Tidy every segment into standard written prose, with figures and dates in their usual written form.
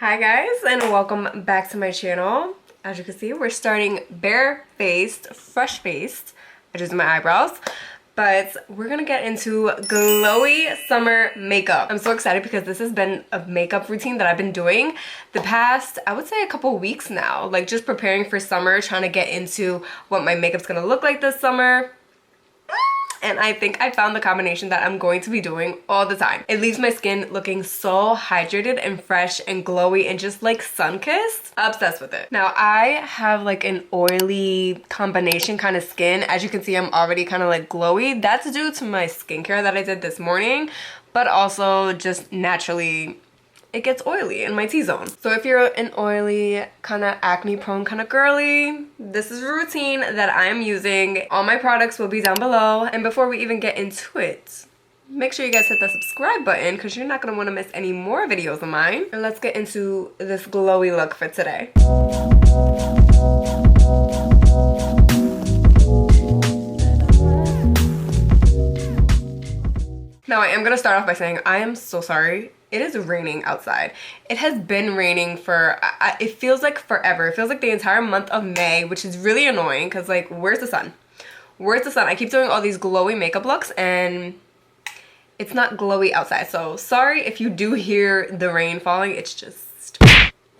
Hi guys, and welcome back to my channel. As you can see, we're starting bare-faced, fresh-faced. I just did my eyebrows, but we're gonna get into glowy summer makeup. I'm so excited because this has been a makeup routine that I've been doing the past, I would say, a couple weeks now. Like just preparing for summer, trying to get into what my makeup's gonna look like this summer. And I think I found the combination that I'm going to be doing all the time. It leaves my skin looking so hydrated and fresh and glowy and just like sun-kissed. Obsessed with it. Now I have like an oily combination kind of skin. As you can see, I'm already kind of like glowy. That's due to my skincare that I did this morning, but also just naturally it gets oily in my T-zone. So if you're an oily, kind of acne prone kind of girly, this is a routine that I'm using. All my products will be down below. And before we even get into it, make sure you guys hit the subscribe button because you're not gonna wanna miss any more videos of mine. And let's get into this glowy look for today. Now I am gonna start off by saying I am so sorry. It is raining outside. It has been raining for, it feels like forever. It feels like the entire month of May, which is really annoying because like, where's the sun? Where's the sun? I keep doing all these glowy makeup looks and it's not glowy outside. So sorry if you do hear the rain falling. It's just,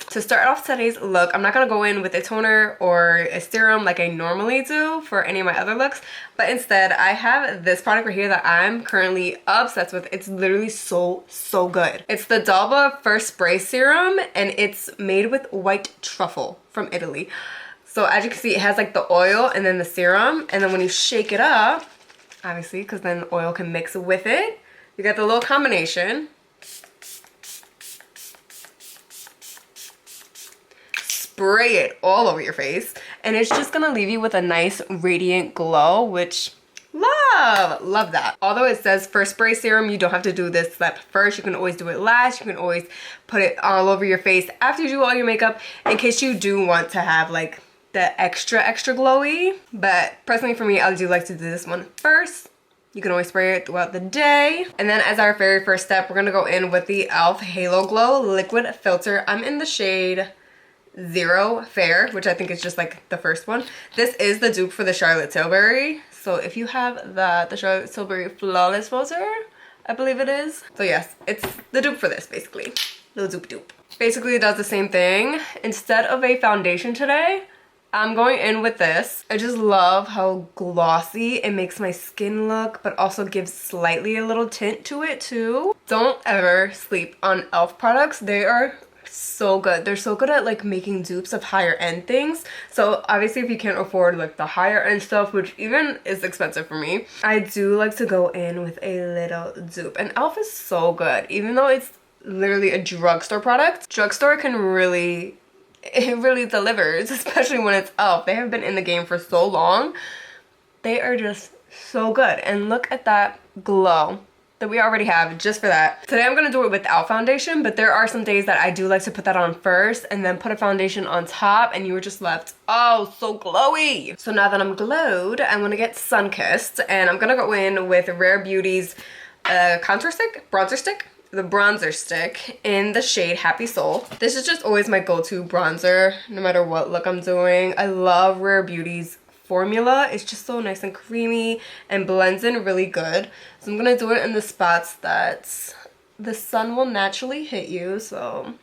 to start off today's look, I'm not going to go in with a toner or a serum like I normally do for any of my other looks, but instead I have this product right here that I'm currently obsessed with. It's literally so good. It's the Dalba First Spray Serum and it's made with white truffle from Italy. So as you can see, it has like the oil and then the serum, and then when you shake it up, obviously because then the oil can mix with it, you got the little combination. Spray it all over your face and it's just gonna leave you with a nice radiant glow, which love that. Although it says first spray serum, you don't have to do this step first. You can always do it last. You can always put it all over your face after you do all your makeup in case you do want to have like the extra glowy. But personally for me, I do like to do this one first. You can always spray it throughout the day. And then as our very first step, we're gonna go in with the e.l.f. Halo Glow Liquid Filter. I'm in the shade Zero Fair, which I think is just like the first one. This is the dupe for the Charlotte Tilbury. So if you have the Charlotte Tilbury Flawless Filter, I believe it is. So yes, it's the dupe for this basically. Little dupe. Basically it does the same thing. Instead of a foundation today, I'm going in with this. I just love how glossy it makes my skin look, but also gives slightly a little tint to it too. Don't ever sleep on e.l.f. products. They are so good. They're so good at like making dupes of higher end things. So obviously if you can't afford like the higher end stuff, which even is expensive for me, I do like to go in with a little dupe. And e.l.f. is so good. Even though it's literally a drugstore product, drugstore can really, it really delivers, especially when it's e.l.f. They have been in the game for so long. They are just so good. And look at that glow that we already have just for that. Today I'm gonna do it without foundation, but there are some days that I do like to put that on first and then put a foundation on top and you were just left, oh, so glowy. So now that I'm glowed, I'm gonna get sun-kissed and I'm gonna go in with Rare Beauty's bronzer stick in the shade Happy Soul. This is just always my go-to bronzer, no matter what look I'm doing. I love Rare Beauty's formula. It's just so nice and creamy and blends in really good. So I'm gonna do it in the spots that the sun will naturally hit you. So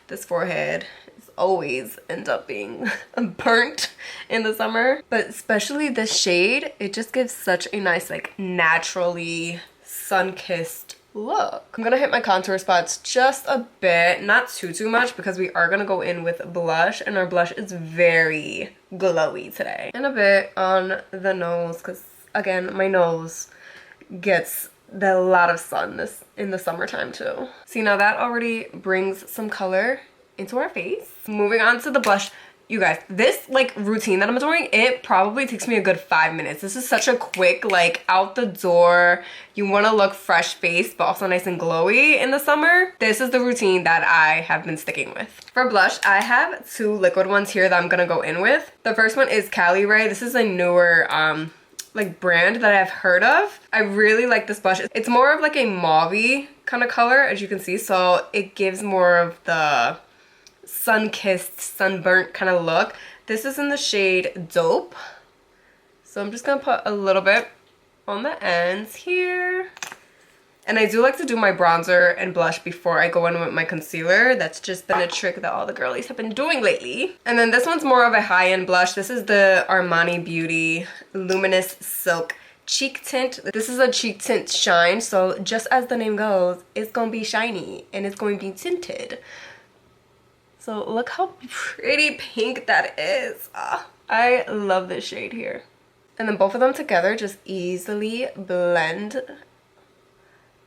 this forehead is always end up being burnt in the summer, but especially this shade, it just gives such a nice like naturally sun-kissed look. I'm gonna hit my contour spots just a bit, not too much, because we are gonna go in with blush and our blush is very glowy today. And a bit on the nose because again my nose gets a lot of sun in the summertime too. See, now that already brings some color into our face. Moving on to the blush. You guys, this like routine that I'm doing, it probably takes me a good 5 minutes. This is such a quick, like out the door, you want to look fresh faced but also nice and glowy in the summer. This is the routine that I have been sticking with. For blush, I have two liquid ones here that I'm gonna go in with. The first one is Cali Ray. This is a newer like brand that I've heard of. I really like this blush. It's more of like a mauve-y kind of color, as you can see, so it gives more of the sun-kissed, sunburnt kind of look. This is in the shade Dope. So I'm just gonna put a little bit on the ends here. And I do like to do my bronzer and blush before I go in with my concealer. That's just been a trick that all the girlies have been doing lately. And then this one's more of a high-end blush. This is the Armani Beauty Luminous Silk Cheek Tint. This is a cheek tint shine, so just as the name goes, it's gonna be shiny and it's going to be tinted. So look how pretty pink that is. I love this shade here. And then both of them together just easily blend.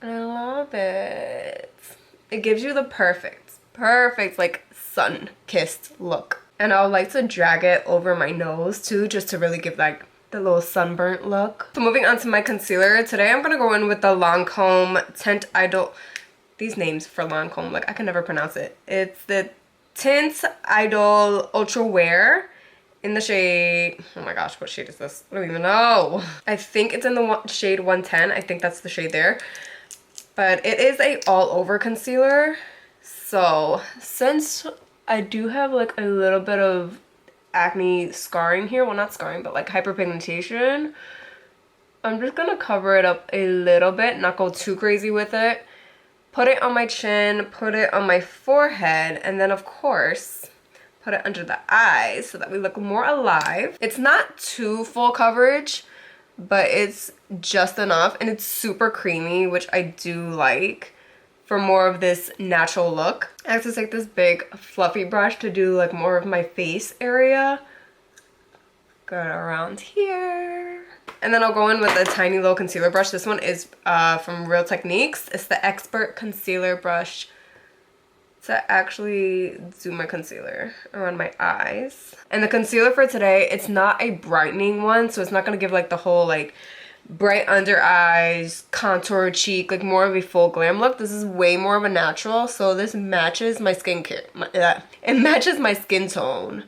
And I love it. It gives you the perfect like sun-kissed look. And I would like to drag it over my nose too, just to really give like the little sunburnt look. So moving on to my concealer, today I'm gonna go in with the Lancome Tint Idol. These names for Lancome, like I can never pronounce it. It's the Tint Idol Ultra Wear in the shade, oh my gosh, what shade is this? I don't even know. I think it's in the shade 110. I think that's the shade there. But it is a all over concealer. So since I do have like a little bit of acne scarring here, well not scarring, but like hyperpigmentation, I'm just gonna cover it up a little bit, not go too crazy with it. Put it on my chin, put it on my forehead, and then of course, put it under the eyes so that we look more alive. It's not too full coverage, but it's just enough, and it's super creamy, which I do like for more of this natural look. I have to take this big fluffy brush to do like more of my face area. Go around here. And then I'll go in with a tiny little concealer brush. This one is from Real Techniques. It's the Expert Concealer Brush to actually do my concealer around my eyes. And the concealer for today, it's not a brightening one, so it's not gonna give like the whole like bright under eyes, contour cheek, like more of a full glam look. This is way more of a natural, so this matches my skincare. It matches my skin tone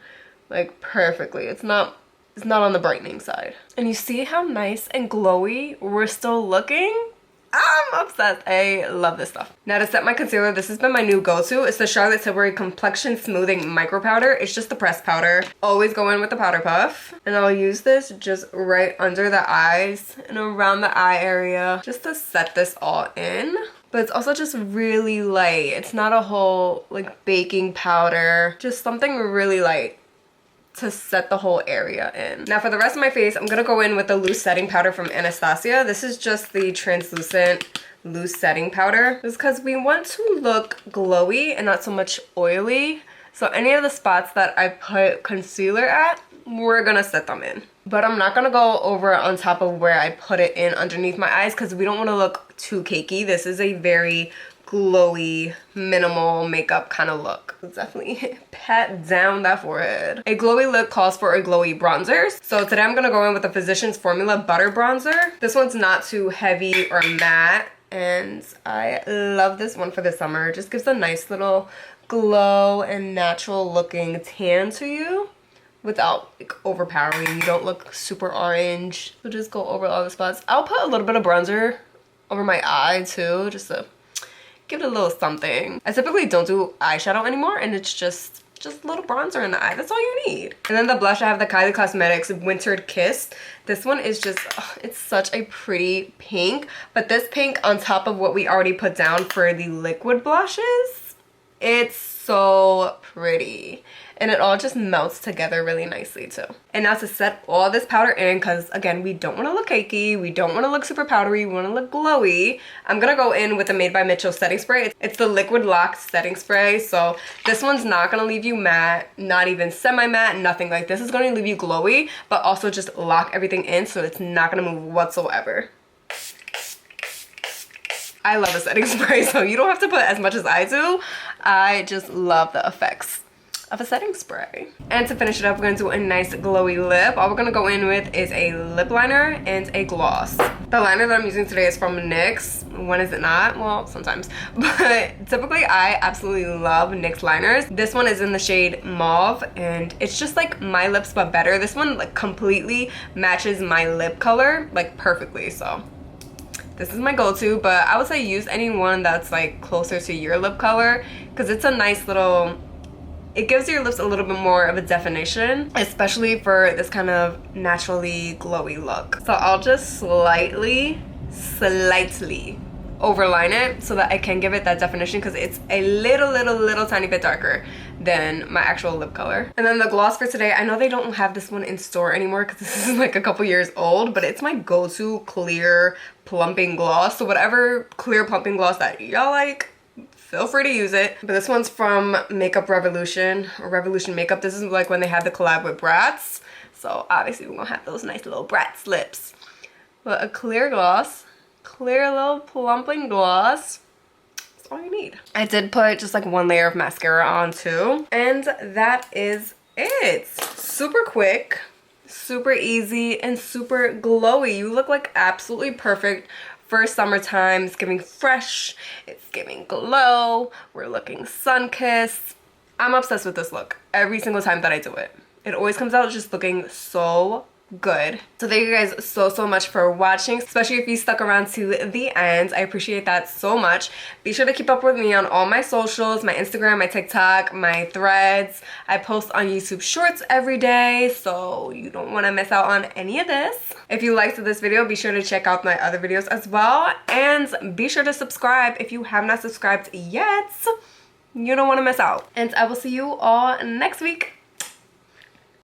like perfectly. It's not on the brightening side. And you see how nice and glowy we're still looking? I'm obsessed. I love this stuff. Now to set my concealer, this has been my new go-to. It's the Charlotte Tilbury Complexion Smoothing Micro Powder. It's just the pressed powder. Always go in with the powder puff. And I'll use this just right under the eyes and around the eye area just to set this all in. But it's also just really light. It's not a whole like baking powder. Just something really light to set the whole area in. Now for the rest of my face, I'm gonna go in with the loose setting powder from Anastasia. This is just the translucent loose setting powder. Just because we want to look glowy and not so much oily. So any of the spots that I put concealer at, we're gonna set them in. But I'm not gonna go over on top of where I put it in underneath my eyes because we don't wanna look too cakey. This is a very glowy, minimal makeup kind of look. Definitely pat down that forehead. A glowy look calls for a glowy bronzer. So today I'm gonna go in with the Physicians Formula Butter Bronzer. This one's not too heavy or matte, and I love this one for the summer. It just gives a nice little glow and natural looking tan to you without like overpowering. You don't look super orange. So just go over all the spots. I'll put a little bit of bronzer over my eye too, just to give it a little something. I typically don't do eyeshadow anymore, and it's just a little bronzer in the eye. That's all you need. And then the blush, I have the Kylie Cosmetics Wintered Kiss. This one is just, it's such a pretty pink, but this pink on top of what we already put down for the liquid blushes, it's so pretty. And it all just melts together really nicely too. And now to set all this powder in, because again, we don't want to look cakey, we don't want to look super powdery, we want to look glowy. I'm going to go in with the Made by Mitchell setting spray. It's the Liquid Lock setting spray. So this one's not going to leave you matte, not even semi-matte, nothing like this. Is going to leave you glowy, but also just lock everything in so it's not going to move whatsoever. I love a setting spray, so you don't have to put as much as I do. I just love the effects of a setting spray. And to finish it up, we're gonna do a nice glowy lip. All we're gonna go in with is a lip liner and a gloss. The liner that I'm using today is from NYX. When is it not? Well, sometimes. But typically I absolutely love NYX liners. This one is in the shade Mauve, and it's just like my lips but better. This one like completely matches my lip color like perfectly, so this is my go-to. But I would say use anyone that's like closer to your lip color because it's a nice little It gives your lips a little bit more of a definition, especially for this kind of naturally glowy look. So I'll just slightly overline it so that I can give it that definition, because it's a little tiny bit darker than my actual lip color. And then the gloss for today, I know they don't have this one in store anymore because this is like a couple years old, but it's my go-to clear plumping gloss. So whatever clear plumping gloss that y'all like, feel free to use it. But this one's from Makeup Revolution, or Revolution Makeup. This is like when they had the collab with Bratz. So obviously we're gonna have those nice little Bratz lips. But a clear gloss, clear little plumping gloss, that's all you need. I did put just like one layer of mascara on too, and that is it. Super quick, super easy, and super glowy. You look like absolutely perfect for summertime. It's giving fresh, it's giving glow, we're looking sun-kissed. I'm obsessed with this look every single time that I do it. It always comes out just looking so good. So thank you guys so much for watching, especially if you stuck around to the end. I appreciate that so much. Be sure to keep up with me on all my socials, my Instagram, my TikTok, my threads. I post on YouTube Shorts every day, so you don't want to miss out on any of this. If you liked this video, be sure to check out my other videos as well, and be sure to subscribe if you have not subscribed yet. You don't want to miss out. And I will see you all next week.